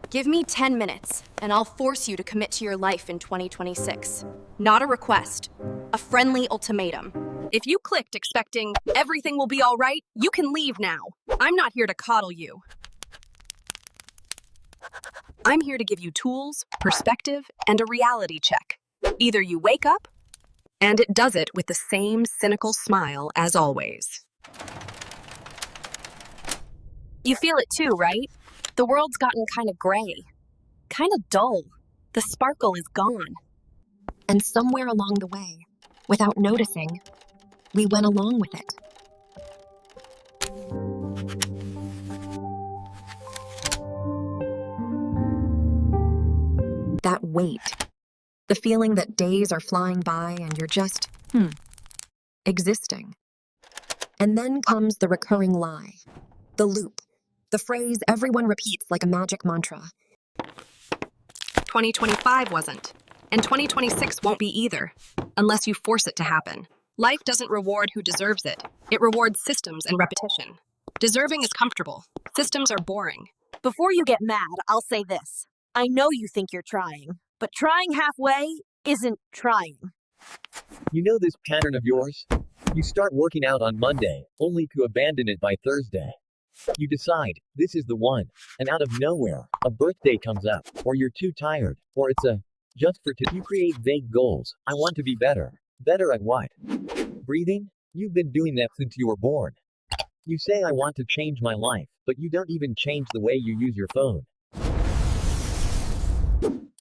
Give me 10 minutes, and I'll force you to commit to your life in 2026. Not a request, a friendly ultimatum. If you clicked expecting everything will be all right, you can leave now. I'm not here to coddle you. I'm here to give you tools, perspective, and a reality check. Either you wake up, and it does it with the same cynical smile as always. You feel it too, right? The world's gotten kind of gray, kind of dull. The sparkle is gone. And somewhere along the way, without noticing, we went along with it. That weight, the feeling that days are flying by and you're just, existing. And then comes the recurring lie, the loop, the phrase everyone repeats like a magic mantra. 2025 wasn't, and 2026 won't be either, unless you force it to happen. Life doesn't reward who deserves it. It rewards systems and repetition. Deserving is comfortable. Systems are boring. Before you get mad, I'll say this. I know you think you're trying, but trying halfway isn't trying. You know this pattern of yours? You start working out on Monday, only to abandon it by Thursday. You decide, this is the one, and out of nowhere, a birthday comes up, or you're too tired, or it's a, just for you create vague goals. I want to be better. Better at what? Breathing? You've been doing that since you were born. You say I want to change my life, but you don't even change the way you use your phone.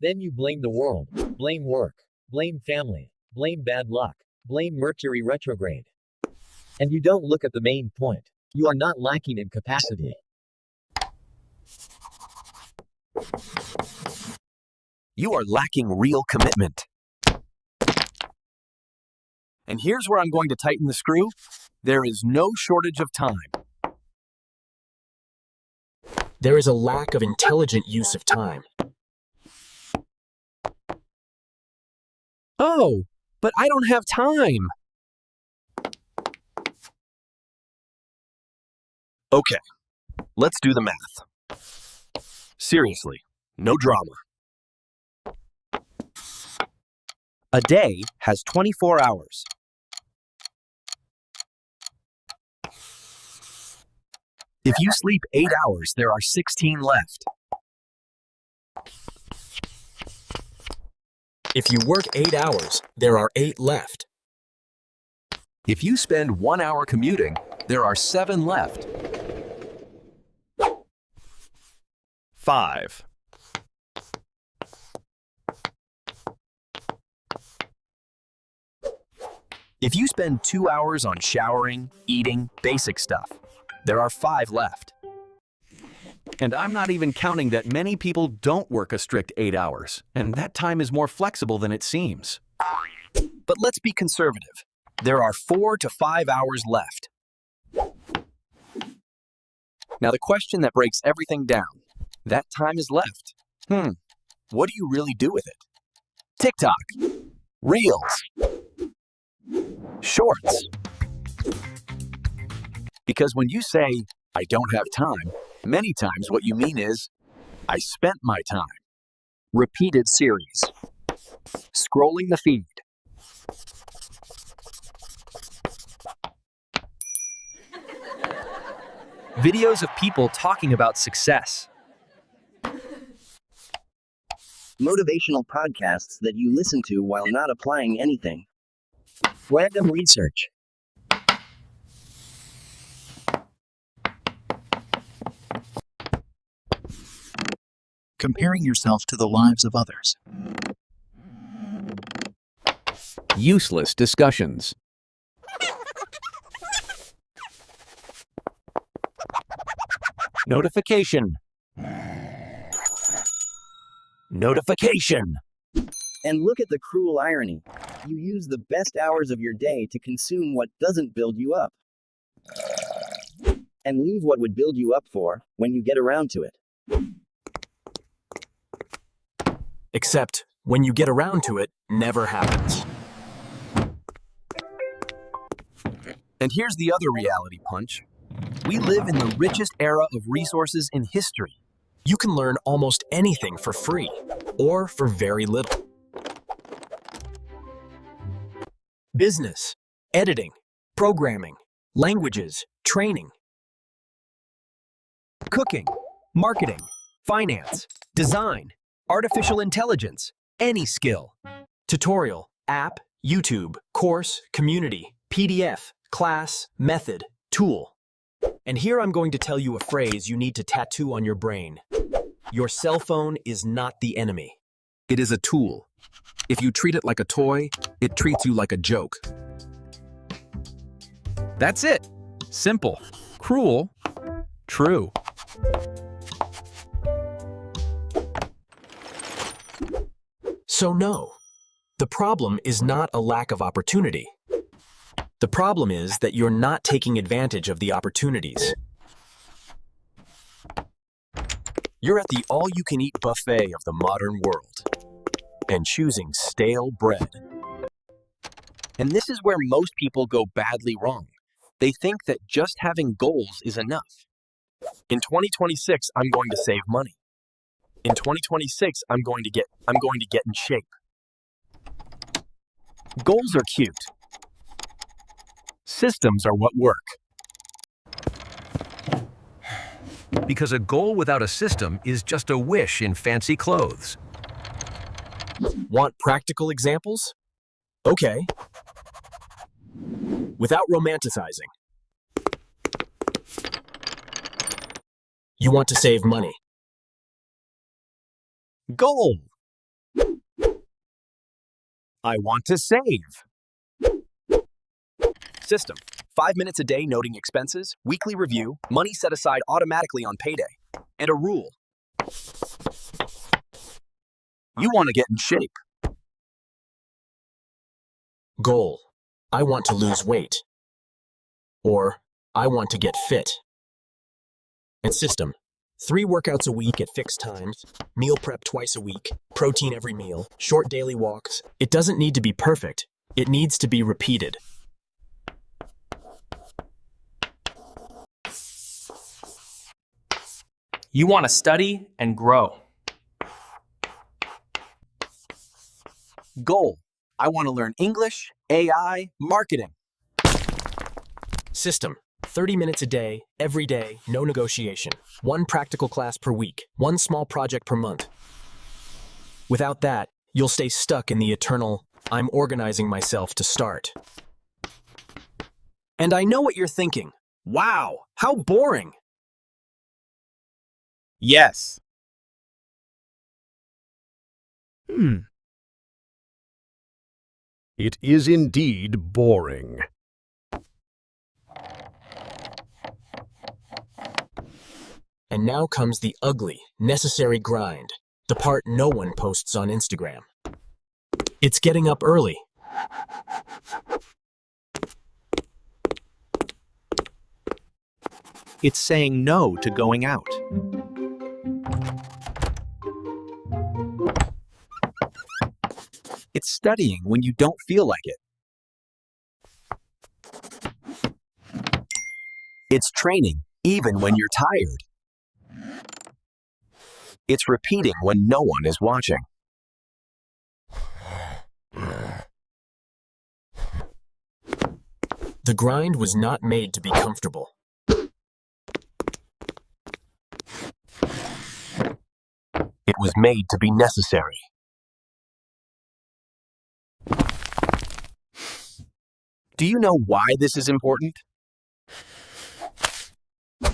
Then you blame the world, blame work, blame family, blame bad luck, blame Mercury retrograde. And you don't look at the main point. You are not lacking in capacity. You are lacking real commitment. And here's where I'm going to tighten the screw. There is no shortage of time. There is a lack of intelligent use of time. Oh, but I don't have time. Okay, let's do the math. Seriously, no drama. A day has 24 hours. If you sleep 8 hours, there are 16 left. If you work 8 hours, there are 8 left. If you spend 1 hour commuting, there are 7 left. 5. If you spend 2 hours on showering, eating, basic stuff, there are 5 left. And I'm not even counting that many people don't work a strict 8 hours, and that time is more flexible than it seems. But let's be conservative. There are 4 to 5 hours left. Now the question that breaks everything down, that time is left. What do you really do with it? TikTok, Reels, Shorts. Because when you say, I don't have time, many times what you mean is, I spent my time. Repeated series. Scrolling the feed. Videos of people talking about success. Motivational podcasts that you listen to while not applying anything. Random research. Comparing yourself to the lives of others. Useless discussions. Notification. Notification. And look at the cruel irony. You use the best hours of your day to consume what doesn't build you up. And leave what would build you up for, when you get around to it. Except, when you get around to it, never happens. And here's the other reality punch. We live in the richest era of resources in history. You can learn almost anything for free or for very little. Business, editing, programming, languages, training, cooking, marketing, finance, design, artificial intelligence, any skill. Tutorial, app, YouTube, course, community, PDF, class, method, tool. And here I'm going to tell you a phrase you need to tattoo on your brain. Your cell phone is not the enemy. It is a tool. If you treat it like a toy, it treats you like a joke. That's it. Simple. Cruel. True. So no, the problem is not a lack of opportunity. The problem is that you're not taking advantage of the opportunities. You're at the all-you-can-eat buffet of the modern world and choosing stale bread. And this is where most people go badly wrong. They think that just having goals is enough. In 2026, I'm going to save money. In 2026, I'm going to get in shape. Goals are cute. Systems are what work. Because a goal without a system is just a wish in fancy clothes. Want practical examples? Okay. Without romanticizing. You want to save money. Goal. I want to save. System. 5 minutes a day noting expenses, weekly review, money set aside automatically on payday. And a rule. You want to get in shape. Goal. I want to lose weight. Or, I want to get fit. And system. 3 workouts a week at fixed times, meal prep twice a week, protein every meal, short daily walks. It doesn't need to be perfect. It needs to be repeated. You want to study and grow. Goal. I want to learn English, AI, marketing. System. 30 minutes a day, every day, no negotiation. 1 practical class per week, 1 small project per month. Without that, you'll stay stuck in the eternal, I'm organizing myself to start. And I know what you're thinking. Wow, how boring. Yes. It is indeed boring. And now comes the ugly, necessary grind, the part no one posts on Instagram. It's getting up early. It's saying no to going out. It's studying when you don't feel like it. It's training even when you're tired. It's repeating when no one is watching. The grind was not made to be comfortable. It was made to be necessary. Do you know why this is important?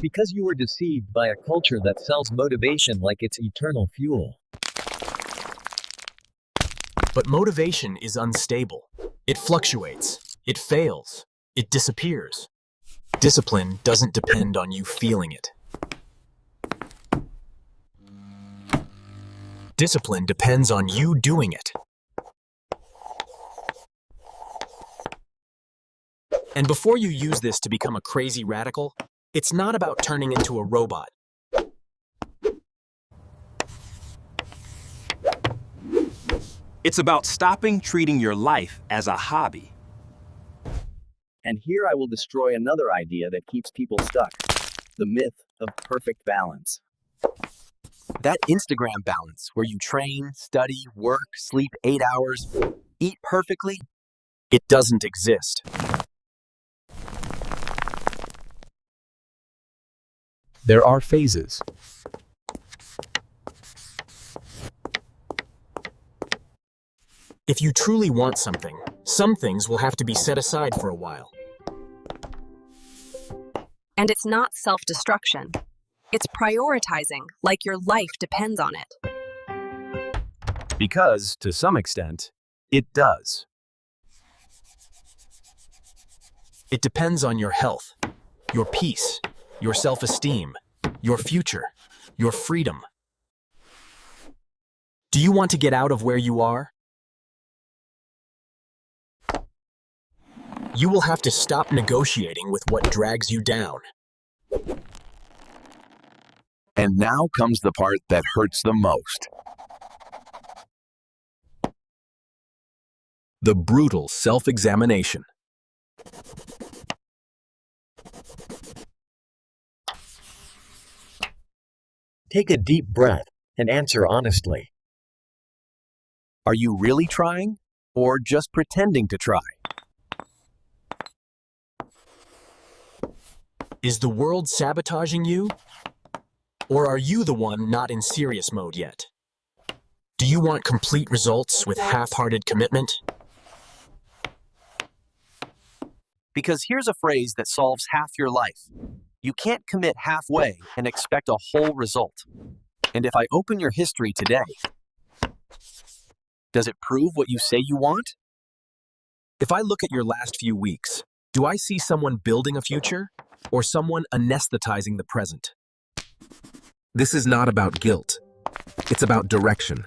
Because you were deceived by a culture that sells motivation like it's eternal fuel. But motivation is unstable. It fluctuates. It fails. It disappears. Discipline doesn't depend on you feeling it. Discipline depends on you doing it. And before you use this to become a crazy radical, it's not about turning into a robot. It's about stopping treating your life as a hobby. And here I will destroy another idea that keeps people stuck. The myth of perfect balance. That Instagram balance where you train, study, work, sleep 8 hours, eat perfectly, It doesn't exist. There are phases. If you truly want something, some things will have to be set aside for a while. And it's not self-destruction. It's prioritizing, like your life depends on it. Because, to some extent, it does. It depends on your health, your peace, your self-esteem, your future, your freedom. Do you want to get out of where you are? You will have to stop negotiating with what drags you down. and now comes the part that hurts the most. The brutal self-examination. Take a deep breath and answer honestly. Are you really trying, or just pretending to try? Is the world sabotaging you? Or are you the one not in serious mode yet? Do you want complete results with half-hearted commitment? Because here's a phrase that solves half your life. You can't commit halfway and expect a whole result. And if I open your history today, does it prove what you say you want? If I look at your last few weeks, do I see someone building a future or someone anesthetizing the present? This is not about guilt. It's about direction.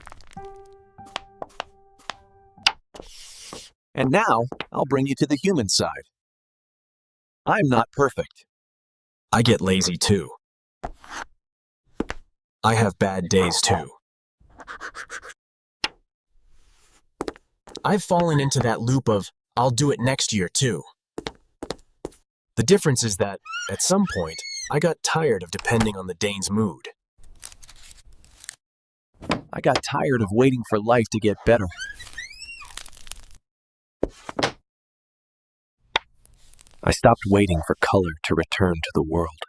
And now, I'll bring you to the human side. I'm not perfect. I get lazy too. I have bad days too. I've fallen into that loop of, I'll do it next year too. The difference is that, at some point, I got tired of depending on the Dane's mood. I got tired of waiting for life to get better. I stopped waiting for color to return to the world.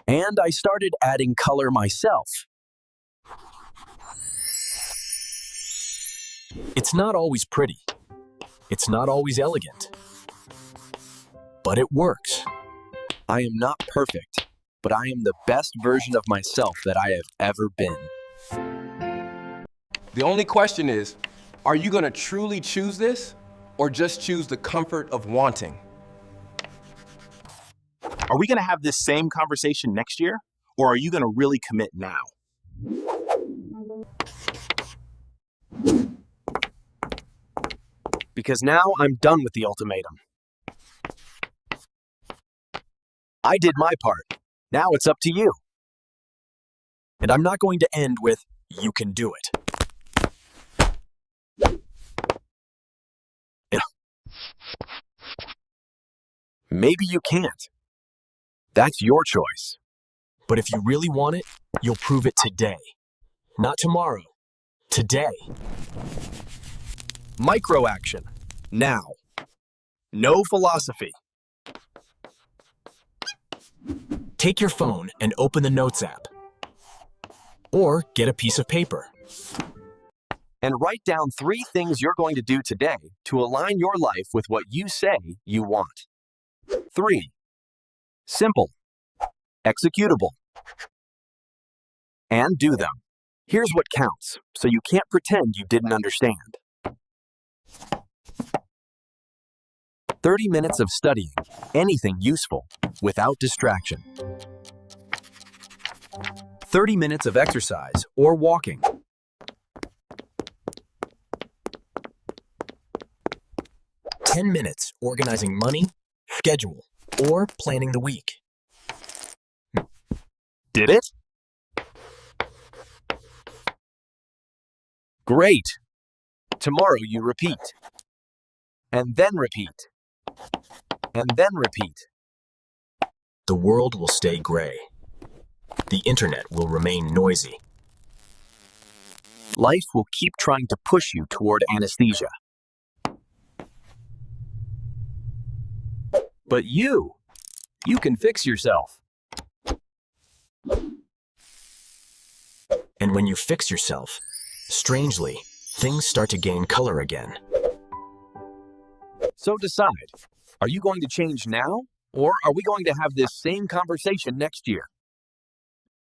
And I started adding color myself. It's not always pretty. It's not always elegant. But it works. I am not perfect, but I am the best version of myself that I have ever been. The only question is, are you going to truly choose this or just choose the comfort of wanting? Are we going to have this same conversation next year, or are you going to really commit now? Because now I'm done with the ultimatum. I did my part. Now it's up to you. And I'm not going to end with, you can do it. Maybe you can't. That's your choice. But if you really want it, you'll prove it today. Not tomorrow. Today. Micro action. Now. No philosophy. Take your phone and open the Notes app. Or get a piece of paper. And write down 3 things you're going to do today to align your life with what you say you want. 3. Simple. Executable. And do them. Here's what counts, so you can't pretend you didn't understand. 30 minutes of studying anything useful without distraction. 30 minutes of exercise or walking. 10 minutes organizing money, schedule, or planning the week. Did it? Great. Tomorrow you repeat. And then repeat. And then repeat. The world will stay gray. The internet will remain noisy. Life will keep trying to push you toward anesthesia. But you can fix yourself. And when you fix yourself, strangely, things start to gain color again. So decide, are you going to change now, or are we going to have this same conversation next year?